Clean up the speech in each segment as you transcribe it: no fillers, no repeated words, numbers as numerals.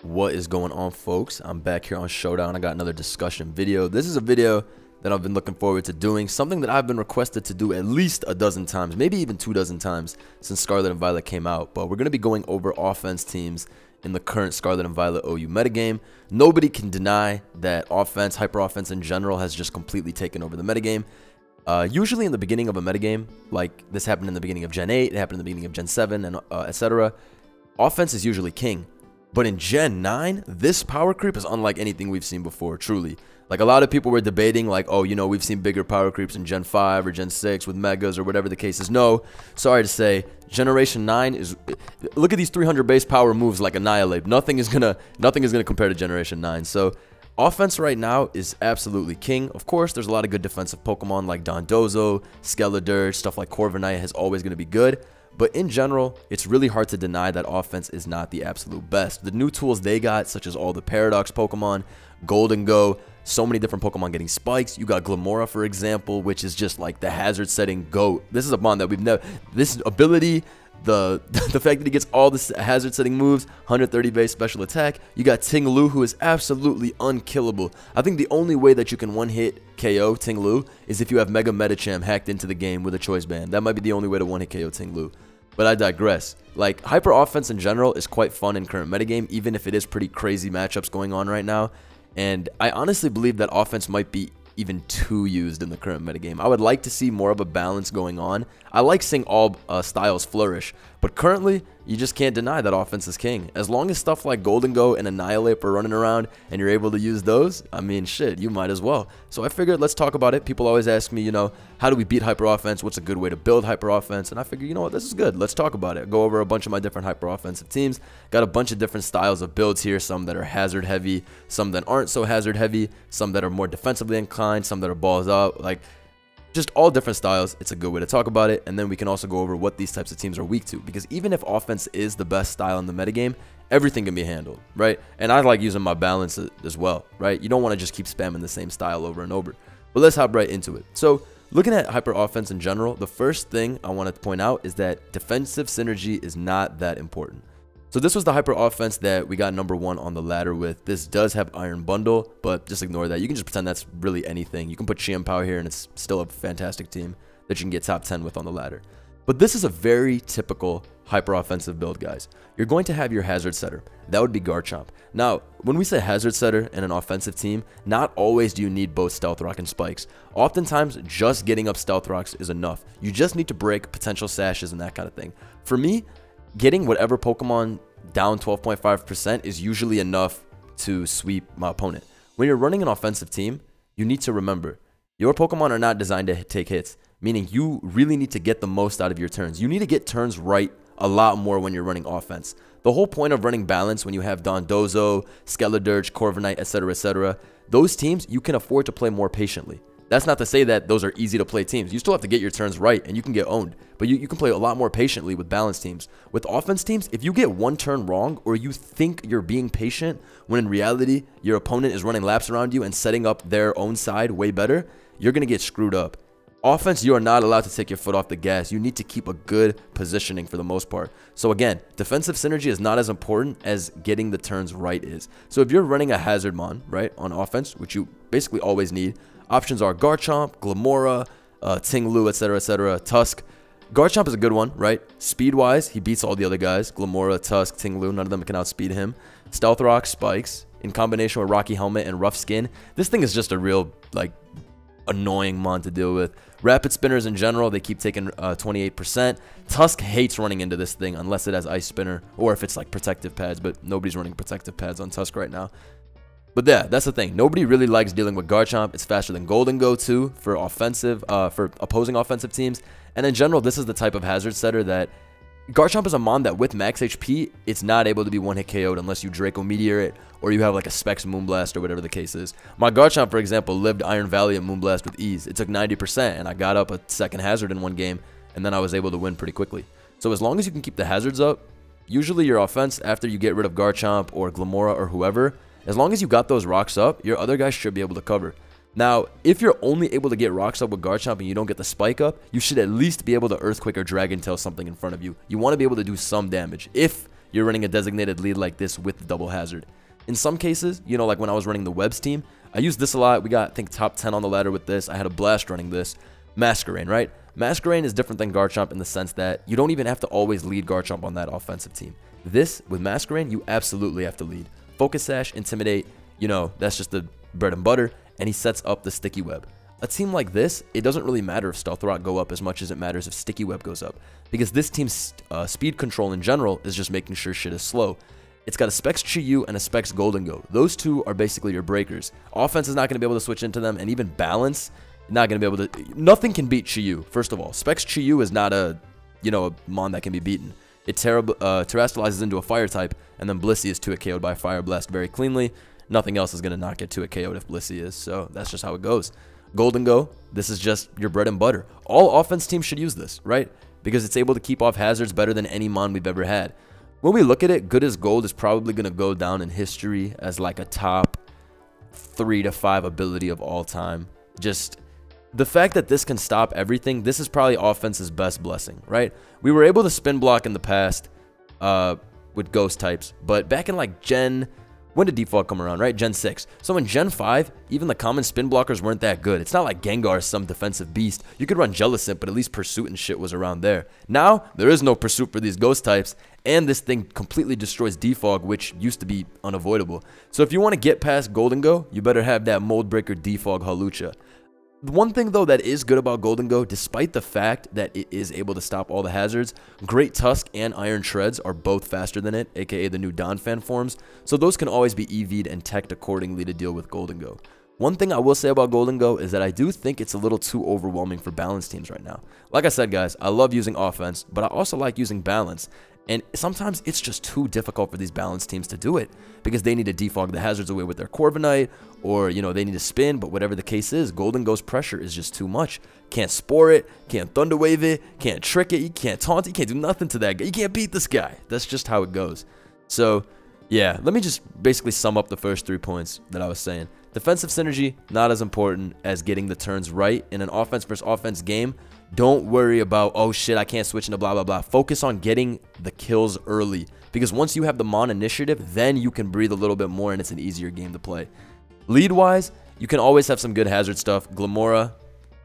What is going on, folks? I'm back here on Showdown. I got another discussion video. This is a video that I've been looking forward to doing, something that I've been requested to do at least a dozen times, maybe even 24 times since Scarlet and Violet came out. But we're going to be going over offense teams in the current Scarlet and Violet OU metagame. Nobody can deny that offense, hyper offense in general, has just completely taken over the metagame. Usually in the beginning of a metagame, like this happened in the beginning of Gen 8, it happened in the beginning of Gen 7, and etc. Offense is usually king. But in Gen 9, this power creep is unlike anything we've seen before, truly. Like, a lot of people were debating, like, oh, you know, we've seen bigger power creeps in Gen 5 or Gen 6 with megas or whatever the case is. No, sorry to say, Generation 9 is... Look at these 300 base power moves like Annihilate. Nothing is gonna compare to Generation 9. So, offense right now is absolutely king. Of course, there's a lot of good defensive Pokemon like Dondozo, Scarlet, stuff like Corviknight is always going to be good. But in general, it's really hard to deny that offense is not the absolute best. The new tools they got, such as all the Paradox Pokemon, Golden Go, so many different Pokemon getting spikes. You got Glamora, for example, which is just like the hazard setting GOAT. This is a mon that we've never... This ability, the fact that he gets all the hazard setting moves, 130 base special attack. You got Ting-Lu, who is absolutely unkillable. I think the only way that you can one-hit KO Ting-Lu is if you have Mega Medicham hacked into the game with a choice band. That might be the only way to one-hit KO Ting-Lu. But I digress. Like, hyper offense in general is quite fun in current metagame, even if it is pretty crazy matchups going on right now. And I honestly believe that offense might be even too used in the current metagame. I would like to see more of a balance going on. I like seeing all styles flourish, but currently, you just can't deny that offense is king. As long as stuff like Golden Go and Annihilate are running around and you're able to use those, I mean, shit, you might as well. So I figured, let's talk about it. People always ask me, you know, how do we beat hyper offense? What's a good way to build hyper offense? And I figured, you know what, this is good. Let's talk about it. Go over a bunch of my different hyper offensive teams. Got a bunch of different styles of builds here, some that are hazard heavy, some that aren't so hazard heavy, some that are more defensively inclined, some that are balls out, like just all different styles. It's a good way to talk about it. And then we can also go over what these types of teams are weak to, because even if offense is the best style in the metagame, everything can be handled, right? And I like using my balance as well, right? You don't want to just keep spamming the same style over and over. But let's hop right into it. So looking at hyper offense in general, the first thing I want to point out is that defensive synergy is not that important. So this was the hyper offense that we got #1 on the ladder with. This does have Iron Bundle, but just ignore that. You can just pretend that's really anything. You can put Chien Power here and it's still a fantastic team that you can get top 10 with on the ladder. But this is a very typical hyper offensive build, guys. You're going to have your hazard setter. That would be Garchomp. Now, when we say hazard setter in an offensive team, not always do you need both Stealth Rock and Spikes. Oftentimes, just getting up Stealth Rocks is enough. You just need to break potential sashes and that kind of thing. For me, getting whatever Pokemon down 12.5% is usually enough to sweep my opponent. When you're running an offensive team, you need to remember, your Pokemon are not designed to take hits, meaning you really need to get the most out of your turns. You need to get turns right a lot more when you're running offense. The whole point of running balance when you have Dondozo, Scarlet, Corviknight, etc., those teams, you can afford to play more patiently. That's not to say that those are easy to play teams. You still have to get your turns right and you can get owned. But you can play a lot more patiently with balanced teams. With offense teams, if you get one turn wrong or you think you're being patient when in reality your opponent is running laps around you and setting up their own side way better, you're going to get screwed up. Offense, you are not allowed to take your foot off the gas. You need to keep a good positioning for the most part. So again, defensive synergy is not as important as getting the turns right is. So if you're running a hazard mon, right, on offense, which you basically always need, options are Garchomp, Glamora, Ting-Lu, etc., Tusk. Garchomp is a good one, right? Speed-wise, he beats all the other guys. Glamora, Tusk, Ting-Lu, none of them can outspeed him. Stealth Rock, Spikes, in combination with Rocky Helmet and Rough Skin. This thing is just a real, like, annoying mon to deal with. Rapid Spinners in general, they keep taking 28%. Tusk hates running into this thing unless it has Ice Spinner, or if it's, like, Protective Pads, but nobody's running Protective Pads on Tusk right now. But yeah, that's the thing. Nobody really likes dealing with Garchomp. It's faster than Golden Go too for opposing offensive teams. And in general, this is the type of hazard setter that Garchomp is a mon that with max HP, it's not able to be one-hit KO'd unless you Draco Meteor it or you have like a Specs Moonblast or whatever the case is. My Garchomp, for example, lived Iron Valley and Moonblast with ease. It took 90% and I got up a second hazard in one game and then I was able to win pretty quickly. So as long as you can keep the hazards up, usually your offense after you get rid of Garchomp or Glamora or whoever, as long as you got those rocks up, your other guys should be able to cover. Now, if you're only able to get rocks up with Garchomp and you don't get the spike up, you should at least be able to Earthquake or Dragon Tail something in front of you. You want to be able to do some damage if you're running a designated lead like this with the double hazard. In some cases, you know, like when I was running the Webs team, I used this a lot. We got, I think, top 10 on the ladder with this. I had a blast running this. Masquerain, right? Masquerain is different than Garchomp in the sense that you don't even have to always lead Garchomp on that offensive team. This, with Masquerain, you absolutely have to lead. Focus Sash, Intimidate, you know, that's just the bread and butter, and he sets up the Sticky Web. A team like this, it doesn't really matter if Stealth Rock go up as much as it matters if Sticky Web goes up, because this team's speed control in general is just making sure shit is slow. It's got a Specs Chi-Yu and a Specs Golden Go. Those two are basically your breakers. Offense is not going to be able to switch into them, and even balance, not going to be able to... Nothing can beat Chi-Yu, first of all. Specs Chi-Yu is not a, you know, a Mon that can be beaten. It terrestrializes into a Fire type, and then Blissey is 2-hit KO'd by Fire Blast very cleanly. Nothing else is going to not get 2-hit KO'd if Blissey is, so that's just how it goes. Golden Go, this is just your bread and butter. All offense teams should use this, right? Because it's able to keep off hazards better than any Mon we've ever had. When we look at it, Good as Gold is probably going to go down in history as like a top 3 to 5 ability of all time. Just the fact that this can stop everything, this is probably offense's best blessing, right? We were able to spin block in the past with ghost types, but back in like when did default come around, right? Gen 6. So in Gen 5, even the common spin blockers weren't that good. It's not like Gengar is some defensive beast. You could run Jellicent, but at least Pursuit and shit was around there. Now, there is no Pursuit for these ghost types, and this thing completely destroys Defog, which used to be unavoidable. So if you want to get past Golden Go, you better have that Mold Breaker Defog Hawlucha. One thing, though, that is good about Golden Go, despite the fact that it is able to stop all the hazards, Great Tusk and Iron Shreds are both faster than it, aka the new Donphan forms, so those can always be EV'd and teched accordingly to deal with Golden Go. One thing I will say about Golden Go is that I do think it's a little too overwhelming for balance teams right now. Like I said, guys, I love using offense, but I also like using balance. And sometimes it's just too difficult for these balance teams to do it because they need to defog the hazards away with their Corviknight, or, you know, they need to spin, but whatever the case is, Golden Go's pressure is just too much. Can't Spore it, can't Thunder Wave it, can't trick it, you can't taunt it, you can't do nothing to that guy. You can't beat this guy. That's just how it goes. So, yeah, let me just basically sum up the first 3 points that I was saying. Defensive synergy, not as important as getting the turns right in an offense versus offense game. Don't worry about, oh shit, I can't switch into blah, blah, blah. Focus on getting the kills early, because once you have the Mon initiative, then you can breathe a little bit more and it's an easier game to play. Lead-wise, you can always have some good hazard stuff. Glamora,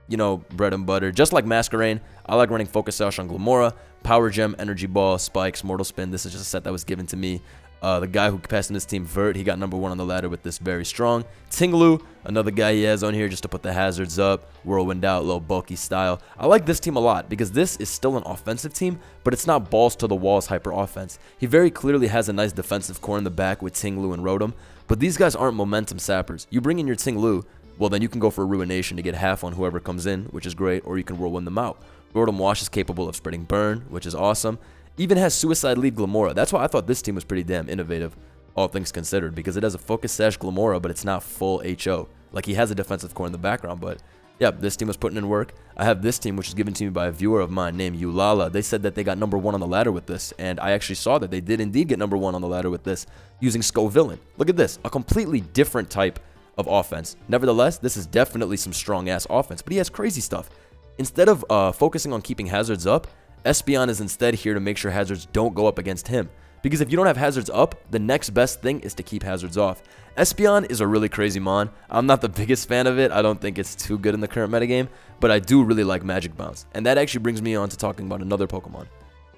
you know, bread and butter. Just like Masquerain, I like running Focus Sash on Glamora, Power Gem, Energy Ball, Spikes, Mortal Spin. This is just a set that was given to me. The guy who passed in this team, Vert, he got #1 on the ladder with this, very strong. Tinglu, another guy he has on here just to put the hazards up. Whirlwind out, little bulky style. I like this team a lot because this is still an offensive team, but it's not balls to the walls hyper offense. He very clearly has a nice defensive core in the back with Tinglu and Rotom, but these guys aren't momentum sappers. You bring in your Tinglu, well then you can go for Ruination to get half on whoever comes in, which is great, or you can Whirlwind them out. Rotom Wash is capable of spreading Burn, which is awesome. Even has Suicide Lead Glamora. That's why I thought this team was pretty damn innovative, all things considered, because it has a Focus Sash Glamora, but it's not full HO. Like, he has a defensive core in the background, but yeah, this team was putting in work. I have this team, which was given to me by a viewer of mine named Ulala. They said that they got #1 on the ladder with this, and I actually saw that they did indeed get #1 on the ladder with this using Scovillain. Look at this, a completely different type of offense. Nevertheless, this is definitely some strong-ass offense, but he has crazy stuff. Instead of focusing on keeping hazards up, Espeon is instead here to make sure hazards don't go up against him. Because if you don't have hazards up, the next best thing is to keep hazards off. Espeon is a really crazy Mon. I'm not the biggest fan of it. I don't think it's too good in the current metagame, but I do really like Magic Bounce. And that actually brings me on to talking about another Pokemon,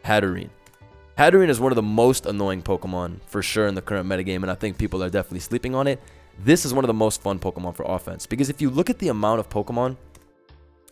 Hatterene. Hatterene is one of the most annoying Pokemon for sure in the current metagame, and I think people are definitely sleeping on it. This is one of the most fun Pokemon for offense, because if you look at the amount of Pokemon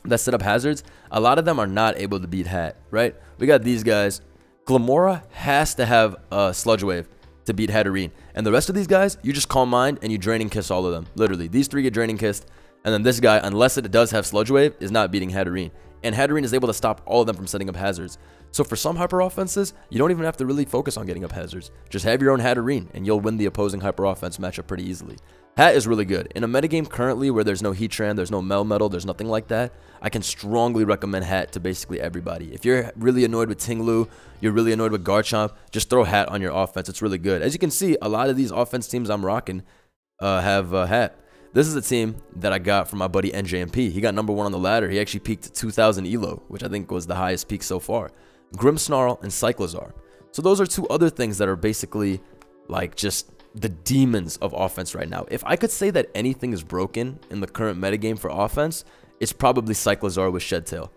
that set up hazards, a lot of them are not able to beat Hat, right? We got these guys. Glamora has to have a Sludge Wave to beat Hatterene, and the rest of these guys, you just Calm Mind and you Draining Kiss all of them. Literally, these 3 get Draining Kissed, and then this guy, unless it does have Sludge Wave, is not beating Hatterene. And Hatterene is able to stop all of them from setting up hazards. So for some hyper offenses, you don't even have to really focus on getting up hazards. Just have your own Hatterene, and you'll win the opposing hyper offense matchup pretty easily. Hat is really good. In a metagame currently where there's no Heatran, there's no Melmetal, there's nothing like that, I can strongly recommend Hat to basically everybody. If you're really annoyed with Tinglu, you're really annoyed with Garchomp, just throw Hat on your offense. It's really good. As you can see, a lot of these offense teams I'm rocking have Hat. This is a team that I got from my buddy NJMP. He got #1 on the ladder. He actually peaked 2,000 ELO, which I think was the highest peak so far. Grimmsnarl and Cyclizar. So those are two other things that are basically like just the demons of offense right now. If I could say that anything is broken in the current metagame for offense, it's probably Cyclozar with Shed Tail.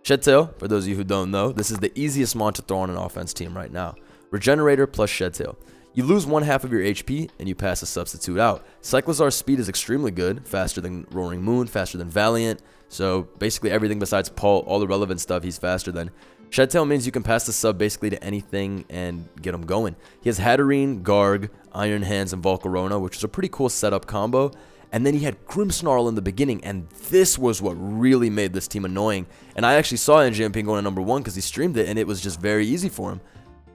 Shed Tail, for those of you who don't know, this is the easiest mon to throw on an offense team right now. Regenerator plus Shed Tail. You lose 1/2 of your HP and you pass a substitute out. Cyclozar's speed is extremely good, faster than Roaring Moon, faster than Valiant. So basically everything besides Paul, all the relevant stuff, he's faster than. Shed Tail means you can pass the sub basically to anything and get him going. He has Hatterene, Garg, Iron Hands, and Volcarona, which is a pretty cool setup combo. And then he had Grimmsnarl in the beginning, and this was what really made this team annoying. And I actually saw NGMP going to #1 because he streamed it, and it was just very easy for him.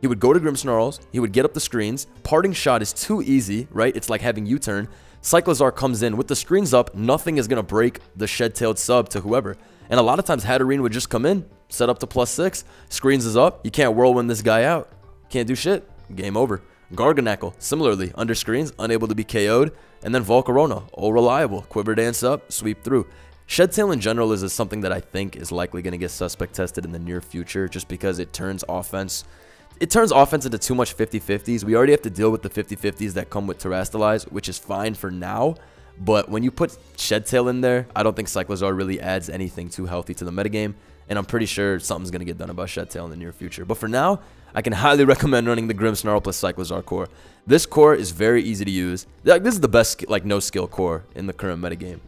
He would go to Grimmsnarls, he would get up the screens. Parting Shot is too easy, right? It's like having U-turn. Cyclozar comes in with the screens up, nothing is going to break the Shed-Tailed sub to whoever. And a lot of times Hatterene would just come in, set up to +6, screens is up, you can't whirlwind this guy out. Can't do shit, game over. Garganackle, similarly, under screens, unable to be KO'd. And then Volcarona, all reliable, Quiver Dance up, sweep through. Shed Tail in general is something that I think is likely going to get suspect tested in the near future just because it turns offense into too much 50-50s. We already have to deal with the 50-50s that come with Terastalize, which is fine for now. But when you put Shed Tail in there, I don't think Cyclozar really adds anything too healthy to the metagame. And I'm pretty sure something's going to get done about Shed Tail in the near future. But for now, I can highly recommend running the Grimmsnarl plus Cyclozar core. This core is very easy to use. Like, this is the best like no skill core in the current metagame.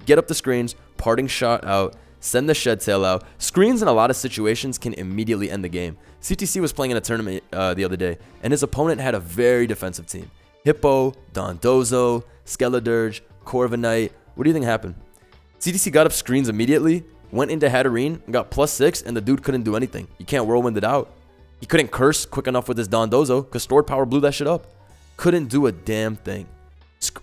Get up the screens, Parting Shot out, send the Shed Tail out. Screens in a lot of situations can immediately end the game. CTC was playing in a tournament the other day, and his opponent had a very defensive team. Hippo, Dondozo, Skeledirge, Corviknight. What do you think happened? CTC got up screens immediately, went into Hatterene, and got +6, and the dude couldn't do anything. You can't whirlwind it out. He couldn't curse quick enough with his Dondozo because stored power blew that shit up. Couldn't do a damn thing.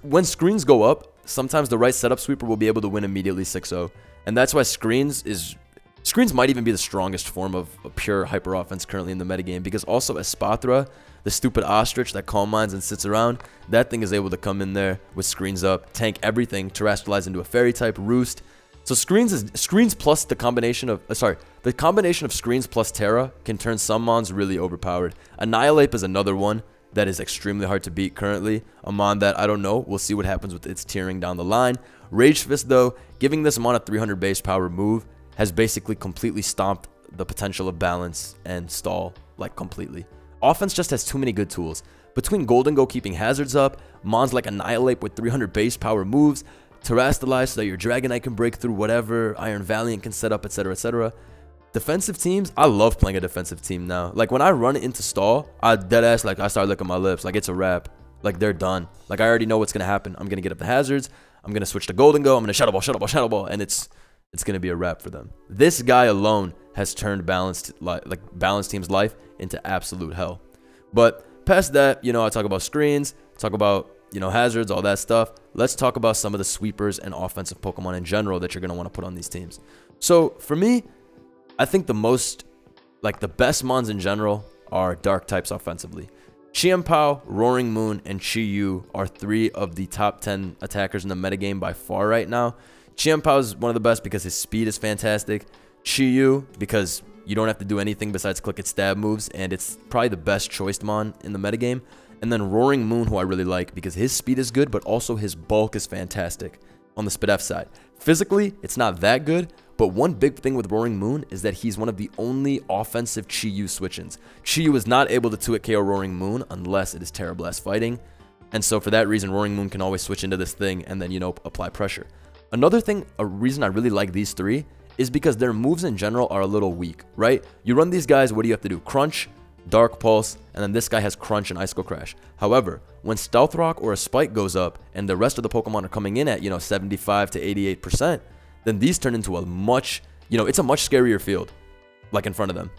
When screens go up, sometimes the right setup sweeper will be able to win immediately 6-0. And that's why screens might even be the strongest form of a pure hyper offense currently in the metagame, because also Espathra, the stupid ostrich that calm minds and sits around, that thing is able to come in there with screens up, tank everything, terrestrialize into a fairy type, roost. So screens plus the combination of screens plus Terra can turn some mons really overpowered. Annihilate is another one that is extremely hard to beat currently. A mon that I don't know, we'll see what happens with its tiering down the line. Rage Fist though, giving this mon a 300 base power move has basically completely stomped the potential of balance and stall like completely. Offense just has too many good tools. Between Golden Go keeping hazards up, mons like Annihilate with 300 base power moves, Terastalize so that your Dragonite can break through whatever, Iron Valiant can set up, etc, etc. Defensive teams, I love playing a defensive team now. Like when I run into stall, I deadass like I start licking my lips, like it's a wrap. Like they're done. Like I already know what's gonna happen. I'm gonna get up the hazards, I'm gonna switch to Golden Go, I'm gonna Shadow Ball, Shadow Ball, Shadow Ball, and it's gonna be a wrap for them. This guy alone has turned balanced team's life into absolute hell. But past that, you know, I talk about screens, talk about, you know, hazards, all that stuff. Let's talk about some of the sweepers and offensive Pokemon in general that you're going to want to put on these teams. So for me, I think the best mons in general are dark types offensively. Chiempao, Roaring Moon, and Chi-Yu are 3 of the top 10 attackers in the metagame by far right now. Chiempao is one of the best because his speed is fantastic. Chi-Yu because you don't have to do anything besides click its stab moves, and it's probably the best choiced mon in the metagame. And then Roaring Moon, who I really like because his speed is good, but also his bulk is fantastic on the Spidef side. Physically, it's not that good, but one big thing with Roaring Moon is that he's one of the only offensive Chi-Yu switch-ins. Chi-Yu is not able to 2-hit KO Roaring Moon unless it is Terra Blast fighting. And so for that reason, Roaring Moon can always switch into this thing and then, you know, apply pressure. Another thing, a reason I really like these 3 is because their moves in general are a little weak, right? You run these guys, what do you have to do? Crunch, Dark Pulse, and then this guy has Crunch and Icicle Crash. However, when Stealth Rock or a Spike goes up and the rest of the Pokemon are coming in at, you know, 75 to 88%, then these turn into a much, you know, it's a much scarier field, like in front of them.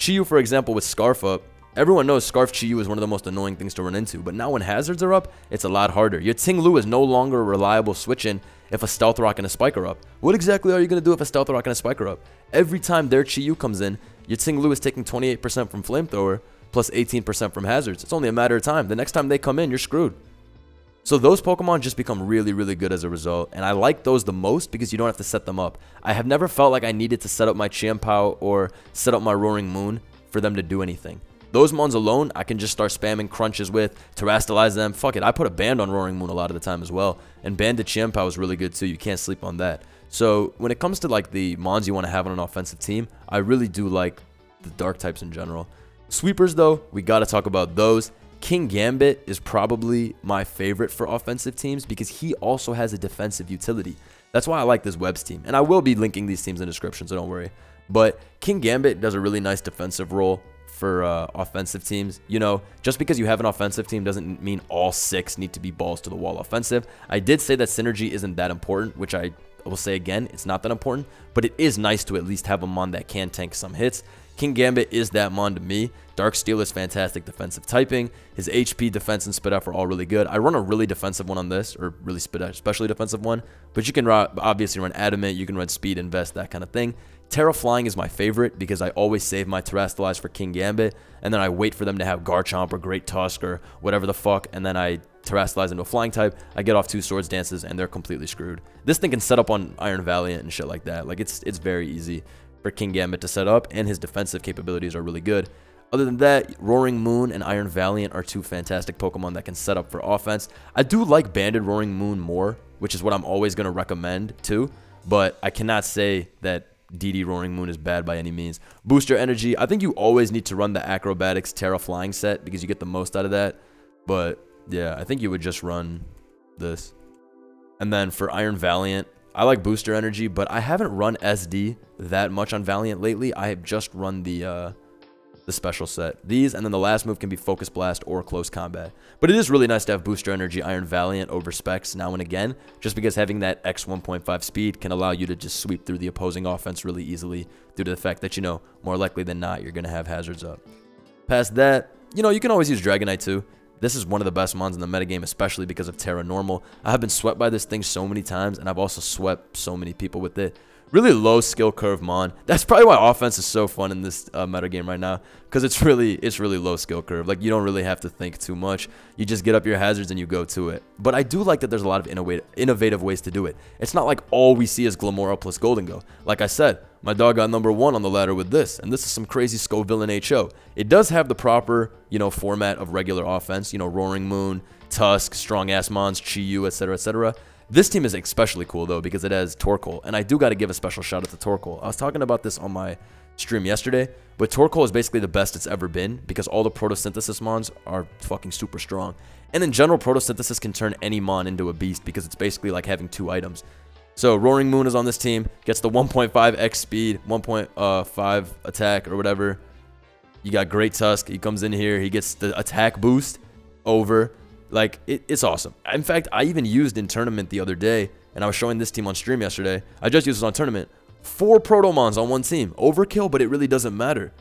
Chi-Yu, for example, with Scarf up, everyone knows Scarf Chi-Yu is one of the most annoying things to run into, but now when hazards are up, it's a lot harder. Your Ting-Lu is no longer a reliable switch-in if a Stealth Rock and a Spike are up. What exactly are you going to do if a Stealth Rock and a Spike are up? Every time their Chi-Yu comes in, your Ting-Lu is taking 28% from Flamethrower, plus 18% from hazards. It's only a matter of time. The next time they come in, you're screwed. So those Pokemon just become really, really good as a result. And I like those the most because you don't have to set them up. I have never felt like I needed to set up my Chiempao or set up my Roaring Moon for them to do anything. Those mons alone, I can just start spamming crunches with, terrestrialize them. Fuck it, I put a band on Roaring Moon a lot of the time as well. And Bandit Chienpao is really good too. You can't sleep on that. So when it comes to like the mons you want to have on an offensive team, I really do like the dark types in general. Sweepers though, we got to talk about those. King Gambit is probably my favorite for offensive teams because he also has a defensive utility. That's why I like this Webs team. And I will be linking these teams in the description, so don't worry. But King Gambit does a really nice defensive role for offensive teams. You know, just because you have an offensive team doesn't mean all 6 need to be balls to the wall offensive. I did say that synergy isn't that important, which I will say again, it's not that important. But it is nice to at least have a mon that can tank some hits. King Gambit is that mon to me. Darksteel is fantastic defensive typing. His HP, defense, and spit up are all really good. I run a really defensive one on this, or really spit up, especially defensive one. But you can obviously run adamant, you can run speed, invest, that kind of thing. Terra Flying is my favorite because I always save my terrestrialize for King Gambit, and then I wait for them to have Garchomp or Great Tusk or whatever the fuck, and then I terrestrialize into a flying type. I get off 2 swords dances, and they're completely screwed. This thing can set up on Iron Valiant and shit like that. Like it's very easy for King Gambit to set up, and his defensive capabilities are really good. Other than that, Roaring Moon and Iron Valiant are 2 fantastic Pokemon that can set up for offense. I do like Banded Roaring Moon more, which is what I'm always going to recommend too, but I cannot say that DD Roaring Moon is bad by any means. Booster Energy, I think you always need to run the Acrobatics Terra Flying set because you get the most out of that, but yeah, I think you would just run this. And then for Iron Valiant, I like Booster Energy, but I haven't run SD that much on Valiant lately. I have just run the special set. These, and then the last move can be Focus Blast or Close Combat. But it is really nice to have Booster Energy Iron Valiant over Specs now and again, just because having that X 1.5 speed can allow you to just sweep through the opposing offense really easily due to the fact that, you know, more likely than not, you're going to have hazards up. Past that, you know, you can always use Dragonite too. This is one of the best mons in the metagame, especially because of Terra Normal. I have been swept by this thing so many times, and I've also swept so many people with it. Really low skill curve mon. That's probably why offense is so fun in this metagame right now, because it's really low skill curve. Like, you don't really have to think too much. You just get up your hazards and you go to it. But I do like that there's a lot of innovative ways to do it. It's not like all we see is Glamora plus Golden Go. Like I said, my dog got #1 on the ladder with this, and this is some crazy Scovillain HO. It does have the proper, you know, format of regular offense, you know, Roaring Moon, Tusk, strong ass mons, Chi-Yu, etc., etc. This team is especially cool though because it has Torkoal, and I do got to give a special shout out to Torkoal. I was talking about this on my stream yesterday, but Torkoal is basically the best it's ever been because all the Photosynthesis mons are fucking super strong. And in general, Photosynthesis can turn any mon into a beast because it's basically like having 2 items. So Roaring Moon is on this team, gets the 1.5x speed, 1.5 attack or whatever. You got Great Tusk, he comes in here, he gets the attack boost over. Like, it's awesome. In fact, I even used in tournament the other day, and I was showing this team on stream yesterday. I just used this on tournament. 4 Protomons on one team. Overkill, but it really doesn't matter.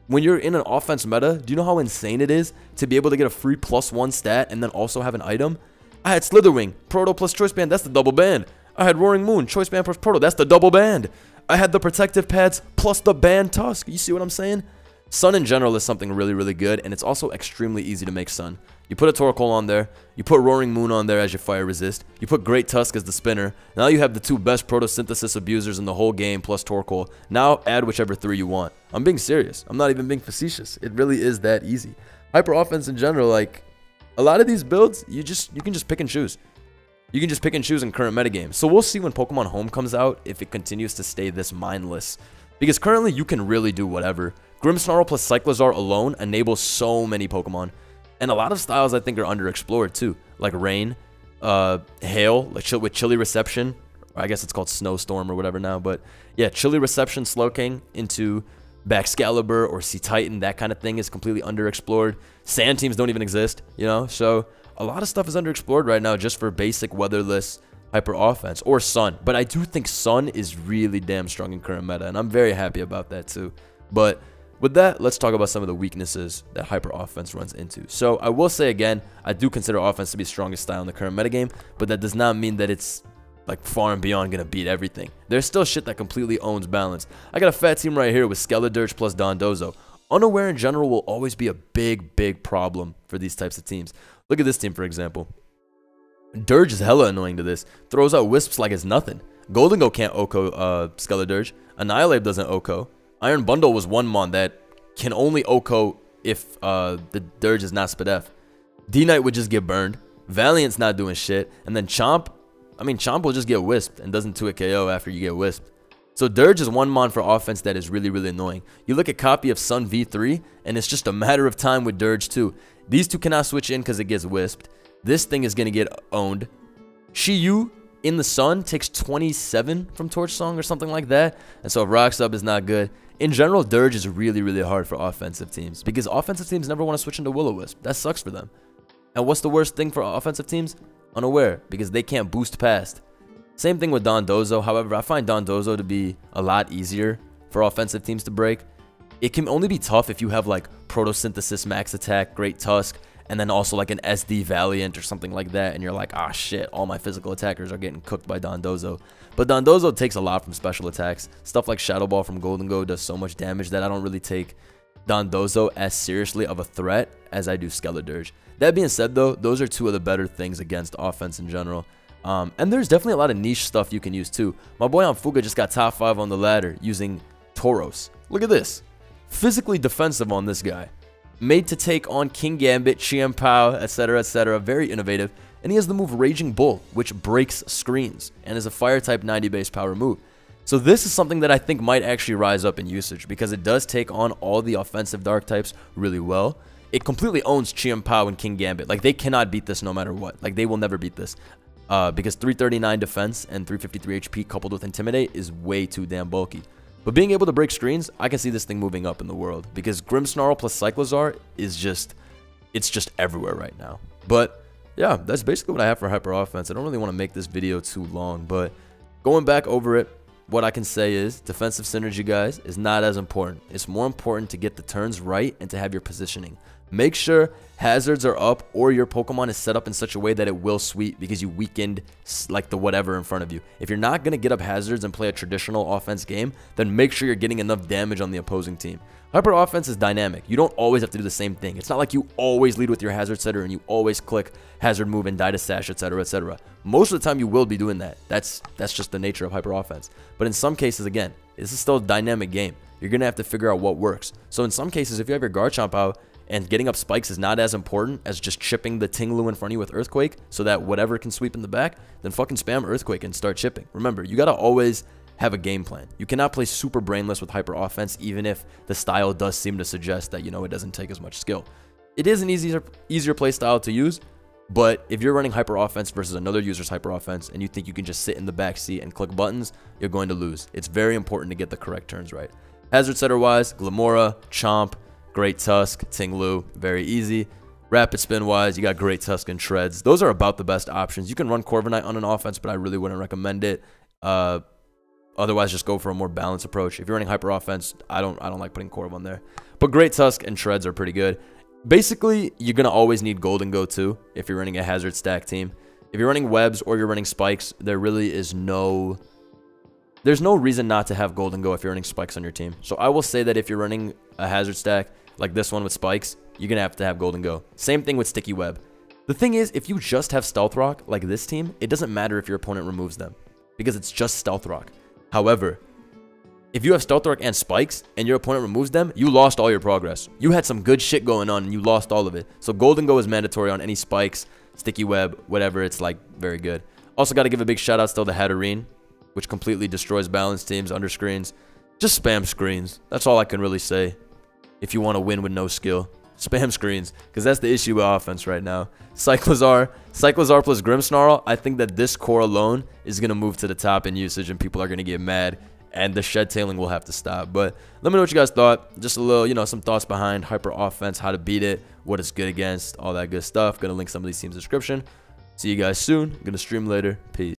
When you're in an offense meta, do you know how insane it is to be able to get a free +1 stat and then also have an item? I had Slitherwing, Proto plus Choice Band, that's the double band. I had Roaring Moon, Choice Band plus Proto, that's the double band. I had the Protective Pads plus the Band Tusk. You see what I'm saying? Sun in general is something really good, and it's also extremely easy to make Sun. You put a Torkoal on there, you put Roaring Moon on there as your fire resist, you put Great Tusk as the spinner. Now you have the 2 best Photosynthesis abusers in the whole game plus Torkoal. Now add whichever 3 you want. I'm being serious. I'm not even being facetious. It really is that easy. Hyper offense in general, like, a lot of these builds, you can just pick and choose. You can just pick and choose in current metagame. So we'll see when Pokemon Home comes out if it continues to stay this mindless. Because currently you can really do whatever. Grimmsnarl plus Cyclizar alone enables so many Pokemon. And a lot of styles I think are underexplored too. Like Rain, Hail, like with Chilly Reception. Or I guess it's called Snowstorm or whatever now. But yeah, Chilly Reception, Slowking into Baxcalibur or Sea Titan, that kind of thing is completely underexplored. Sand teams don't even exist, you know? So a lot of stuff is underexplored right now just for basic weatherless hyper offense. Or Sun. But I do think Sun is really damn strong in current meta. And I'm very happy about that too. But with that, let's talk about some of the weaknesses that hyper offense runs into. So I will say again, I do consider offense to be the strongest style in the current metagame, but that does not mean that it's like far and beyond gonna beat everything. There's still shit that completely owns balance. I got a fat team right here with Skeledirge plus Dondozo. Unaware in general will always be a big problem for these types of teams. Look at this team, for example. Dirge is hella annoying to this. Throws out Wisps like it's nothing. Golden Go can't Oko Skeledirge. Annihilate doesn't Oko. Iron Bundle was one mon that can only Oko if the Dirge is not Spadef. D-Knight would just get burned. Valiant's not doing shit. And then Chomp, I mean, Chomp will just get wisped and doesn't 2-hit KO after you get wisped. So Dirge is one mon for offense that is really, really annoying. You look at copy of Sun V3, and it's just a matter of time with Dirge too. These two cannot switch in because it gets wisped. This thing is going to get owned. Shiyu in the Sun takes 27 from Torch Song or something like that. And so if Rock Sub is not good. In general, Dirge is really, really hard for offensive teams because offensive teams never want to switch into Will-O-Wisp. That sucks for them. And what's the worst thing for offensive teams? Unaware, because they can't boost past. Same thing with Dondozo. However, I find Dondozo to be a lot easier for offensive teams to break. It can only be tough if you have like Photosynthesis Max Attack, Great Tusk, and then also like an SD Valiant or something like that, and you're like, ah shit, all my physical attackers are getting cooked by Dondozo. But Dondozo takes a lot from special attacks. Stuff like Shadow Ball from Golden Go does so much damage that I don't really take Dondozo as seriously of a threat as I do Skeledirge. That being said though, those are two of the better things against offense in general. And there's definitely a lot of niche stuff you can use too. My boy Fuga just got top 5 on the ladder using Tauros. Look at this. Physically defensive on this guy. Made to take on King Gambit, Chien Pao, etc, etc. Very innovative. And he has the move Raging Bull, which breaks screens and is a fire type 90 base power move. So this is something that I think might actually rise up in usage because it does take on all the offensive dark types really well. It completely owns Chien Pao and King Gambit. Like, they cannot beat this no matter what. Like, they will never beat this. Because 339 defense and 353 HP coupled with Intimidate is way too damn bulky. But being able to break screens, I can see this thing moving up in the world. Because Grimmsnarl plus Cyclozar is just, it's just everywhere right now. But yeah, that's basically what I have for Hyper Offense. I don't really want to make this video too long, but going back over it, what I can say is defensive synergy, guys, is not as important. It's more important to get the turns right and to have your positioning. Make sure hazards are up or your Pokemon is set up in such a way that it will sweep because you weakened like the whatever in front of you. If you're not going to get up hazards and play a traditional offense game, then make sure you're getting enough damage on the opposing team. Hyper Offense is dynamic. You don't always have to do the same thing. It's not like you always lead with your hazard setter and you always click hazard move and die to sash, etc, etc. Most of the time you will be doing that. That's just the nature of Hyper Offense. But in some cases, again, this is still a dynamic game. You're going to have to figure out what works. So in some cases, if you have your Garchomp out and getting up spikes is not as important as just chipping the Tinglu in front of you with Earthquake so that whatever can sweep in the back, then fucking spam Earthquake and start chipping. Remember, you got to always have a game plan. You cannot play super brainless with Hyper Offense even if the style does seem to suggest that, you know, it doesn't take as much skill. It is an easier play style to use, but if you're running Hyper Offense versus another user's Hyper Offense and you think you can just sit in the back seat and click buttons, you're going to lose. It's very important to get the correct turns right. Hazard setter wise, Glamora, Chomp, Great Tusk, Tinglu, very easy. Rapid spin wise, you got Great Tusk and Shreds. Those are about the best options. You can run Corviknight on an offense, but I really wouldn't recommend it. Otherwise, just go for a more balanced approach. If you're running Hyper Offense, I don't like putting Corv on there. But Great Tusk and Shreds are pretty good. Basically, you're gonna always need Golden Go too if you're running a hazard stack team. If you're running webs or you're running spikes, there really is there's no reason not to have Golden Go if you're running spikes on your team. So I will say that if you're running a hazard stack like this one with spikes, you're gonna have to have Golden Go. Same thing with Sticky Web. The thing is, if you just have Stealth Rock like this team, it doesn't matter if your opponent removes them because it's just Stealth Rock. However, if you have Stealth Rock and spikes and your opponent removes them, you lost all your progress. You had some good shit going on and you lost all of it. So Golden Go is mandatory on any spikes, Sticky Web, whatever. It's like very good. Also got to give a big shout out still to Hatterene, which completely destroys balanced teams under screens. Just spam screens. That's all I can really say. If you want to win with no skill, spam screens, because that's the issue with offense right now. Cyclozar plus Grimmsnarl, I think that this core alone is going to move to the top in usage and people are going to get mad and the shed tailing will have to stop. But let me know what you guys thought. Just a little, you know, some thoughts behind Hyper Offense, how to beat it, what it's good against, all that good stuff. Going to link some of these teams in the description. See you guys soon. Going to stream later. Peace.